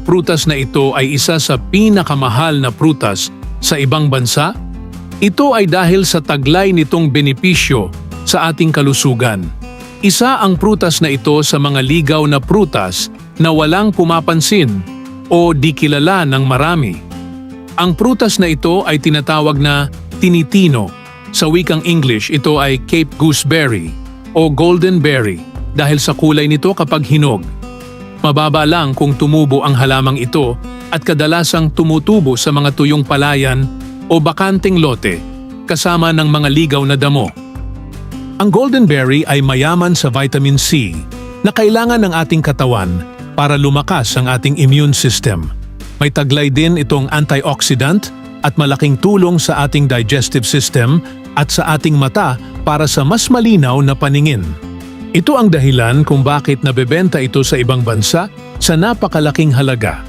prutas na ito ay isa sa pinakamahal na prutas sa ibang bansa? Ito ay dahil sa taglay nitong benepisyo sa ating kalusugan. Isa ang prutas na ito sa mga ligaw na prutas na walang pumapansin o di kilala ng marami. Ang prutas na ito ay tinatawag na tinitino. Sa wikang English, ito ay Cape gooseberry o golden berry dahil sa kulay nito kapag hinog. Mababa lang kung tumubo ang halamang ito at kadalasang tumutubo sa mga tuyong palayan o bakanting lote kasama ng mga ligaw na damo. Ang golden berry ay mayaman sa vitamin C na kailangan ng ating katawan para lumakas ang ating immune system. May taglay din itong antioxidant at malaking tulong sa ating digestive system at sa ating mata para sa mas malinaw na paningin. Ito ang dahilan kung bakit nabebenta ito sa ibang bansa sa napakalaking halaga.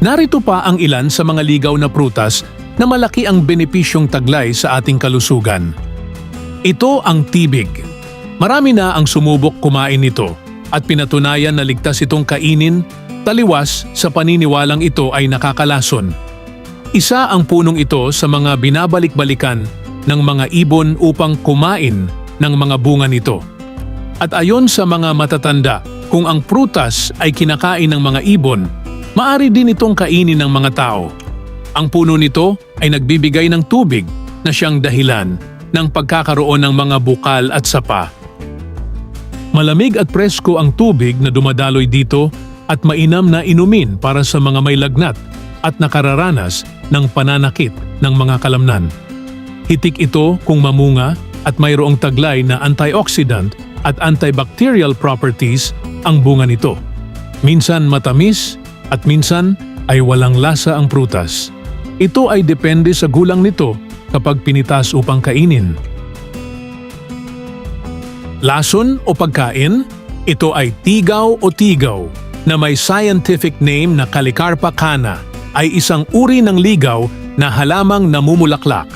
Narito pa ang ilan sa mga ligaw na prutas na malaki ang benepisyong taglay sa ating kalusugan. Ito ang tibig. Marami na ang sumubok kumain nito at pinatunayan na ligtas itong kainin, taliwas sa paniniwalang ito ay nakakalason. Isa ang punong ito sa mga binabalik-balikan ng mga ibon upang kumain ng mga bunga nito. At ayon sa mga matatanda, kung ang prutas ay kinakain ng mga ibon, maaari din itong kainin ng mga tao. Ang puno nito ay nagbibigay ng tubig na siyang dahilan ng pagkakaroon ng mga bukal at sapa. Malamig at presko ang tubig na dumadaloy dito at mainam na inumin para sa mga may lagnat at nakararanas ng pananakit ng mga kalamnan. Hitik ito kung mamunga at mayroong taglay na antioxidant at antibacterial properties ang bunga nito. Minsan matamis at minsan ay walang lasa ang prutas. Ito ay depende sa gulang nito kapag pinitas upang kainin. Lason o pagkain, ito ay tigaw o tigaw na may scientific name na Calicarpa cana, ay isang uri ng ligaw na halamang namumulaklak.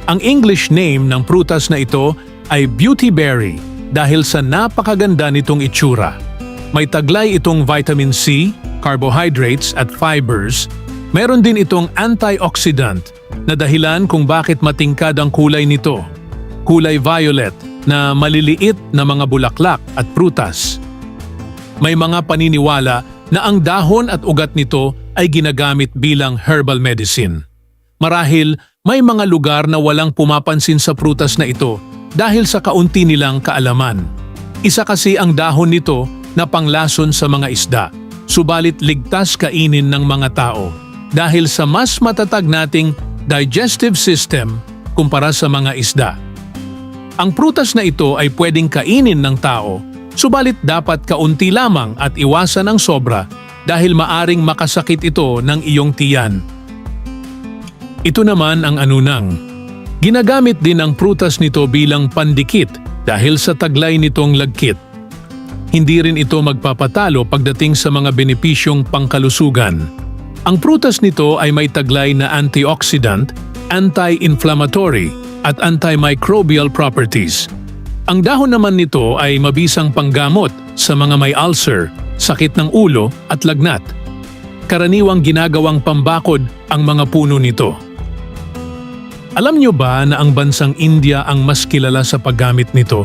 Ang English name ng prutas na ito ay beauty berry dahil sa napakaganda nitong itsura. May taglay itong vitamin C, carbohydrates at fibers. Meron din itong antioxidant na dahilan kung bakit matingkad ang kulay nito. Kulay violet na maliliit na mga bulaklak at prutas. May mga paniniwala na ang dahon at ugat nito ay ginagamit bilang herbal medicine. Marahil may mga lugar na walang pumapansin sa prutas na ito dahil sa kaunti nilang kaalaman. Isa kasi ang dahon nito na panglason sa mga isda, subalit ligtas kainin ng mga tao dahil sa mas matatag nating digestive system kumpara sa mga isda. Ang prutas na ito ay pwedeng kainin ng tao, subalit dapat kaunti lamang at iwasan ang sobra dahil maaring makasakit ito ng iyong tiyan. Ito naman ang anunang. Ginagamit din ang prutas nito bilang pandikit dahil sa taglay nitong lagkit. Hindi rin ito magpapatalo pagdating sa mga benepisyong pangkalusugan. Ang prutas nito ay may taglay na antioxidant, anti-inflammatory at antimicrobial properties. Ang dahon naman nito ay mabisang panggamot sa mga may ulcer, sakit ng ulo at lagnat. Karaniwang ginagawang pambakod ang mga puno nito. Alam niyo ba na ang bansang India ang mas kilala sa paggamit nito?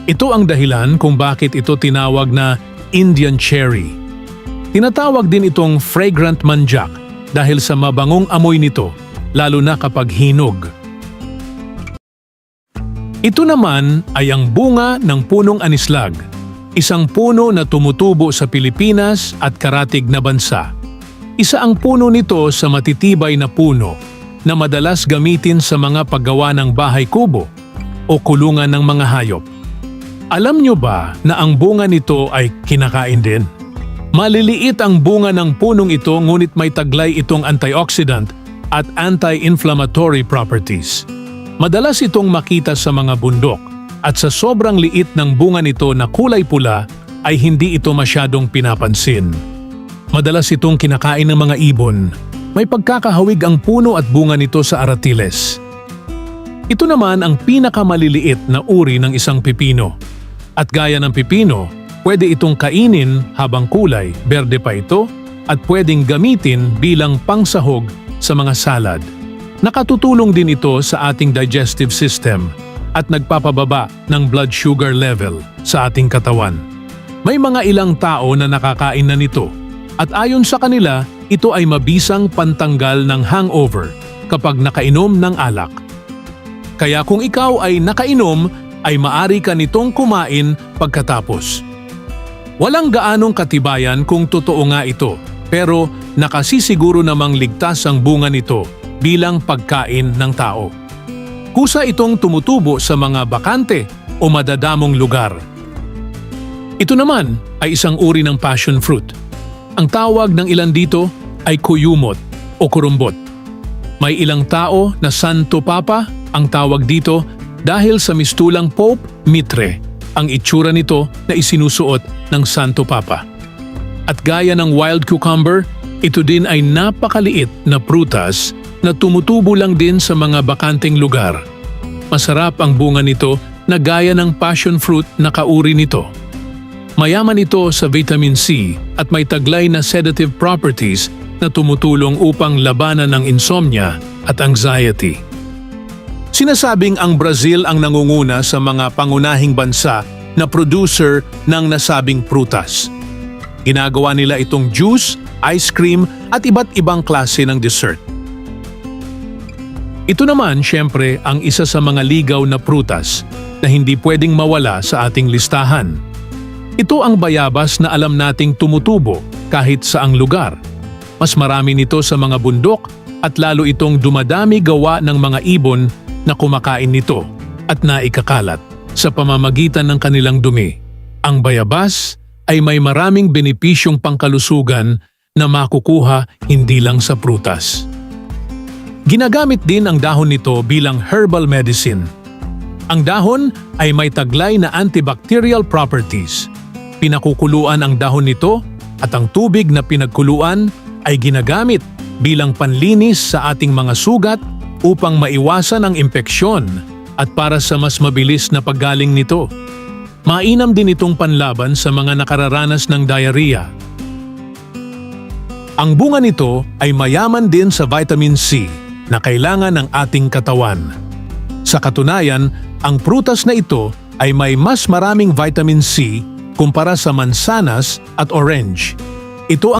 Ito ang dahilan kung bakit ito tinawag na Indian cherry. Tinatawag din itong fragrant manjak dahil sa mabangong amoy nito, lalo na kapag hinog. Ito naman ay ang bunga ng punong anislag, isang puno na tumutubo sa Pilipinas at karatig na bansa. Isa ang puno nito sa matitibay na puno na madalas gamitin sa mga paggawa ng bahay kubo o kulungan ng mga hayop. Alam nyo ba na ang bunga nito ay kinakain din? Maliliit ang bunga ng punong ito ngunit may taglay itong antioxidant at anti-inflammatory properties. Madalas itong makita sa mga bundok at sa sobrang liit ng bunga nito na kulay pula ay hindi ito masyadong pinapansin. Madalas itong kinakain ng mga ibon. May pagkakahawig ang puno at bunga nito sa aratiles. Ito naman ang pinakamaliliit na uri ng isang pipino. At gaya ng pipino, Pwede itong kainin habang kulay, berde pa ito, at pwedeng gamitin bilang pangsahog sa mga salad. Nakatutulong din ito sa ating digestive system at nagpapababa ng blood sugar level sa ating katawan. May mga ilang tao na nakakain na nito at ayon sa kanila, ito ay mabisang pantanggal ng hangover kapag nakainom ng alak. Kaya kung ikaw ay nakainom, ay maari ka nitong kumain pagkatapos. Walang gaanong katibayan kung totoo nga ito, pero nakasisiguro namang ligtas ang bunga nito bilang pagkain ng tao. Kusa itong tumutubo sa mga bakante o madadamong lugar. Ito naman ay isang uri ng passion fruit. Ang tawag ng ilan dito ay kuyumot o kurumbot. May ilang tao na Santo Papa ang tawag dito dahil sa mistulang Pope Mitre, ang itsura nito na isinusuot ng Santo Papa. At gaya ng wild cucumber, ito din ay napakaliit na prutas na tumutubo lang din sa mga bakanteng lugar. Masarap ang bunga nito na gaya ng passion fruit na kauri nito. Mayaman ito sa vitamin C at may taglay na sedative properties na tumutulong upang labanan ng insomnia at anxiety. Sinasabing ang Brazil ang nangunguna sa mga pangunahing bansa na producer ng nasabing prutas. Ginagawa nila itong juice, ice cream at iba't ibang klase ng dessert. Ito naman, syempre, ang isa sa mga ligaw na prutas na hindi pwedeng mawala sa ating listahan. Ito ang bayabas na alam nating tumutubo kahit saang lugar. Mas marami nito sa mga bundok at lalo itong dumadami gawa ng mga ibon na kumakain nito at naikakalat sa pamamagitan ng kanilang dumi. Ang bayabas ay may maraming benepisyong pangkalusugan na makukuha hindi lang sa prutas. Ginagamit din ang dahon nito bilang herbal medicine. Ang dahon ay may taglay na antibacterial properties. Pinakukuluan ang dahon nito at ang tubig na pinagkuluan ay ginagamit bilang panlinis sa ating mga sugat upang maiwasan ang impeksyon at para sa mas mabilis na paggaling nito. Mainam din itong panlaban sa mga nakararanas ng diarrhea. Ang bunga nito ay mayaman din sa vitamin C na kailangan ng ating katawan. Sa katunayan, ang prutas na ito ay may mas maraming vitamin C kumpara sa mansanas at orange. Ito ang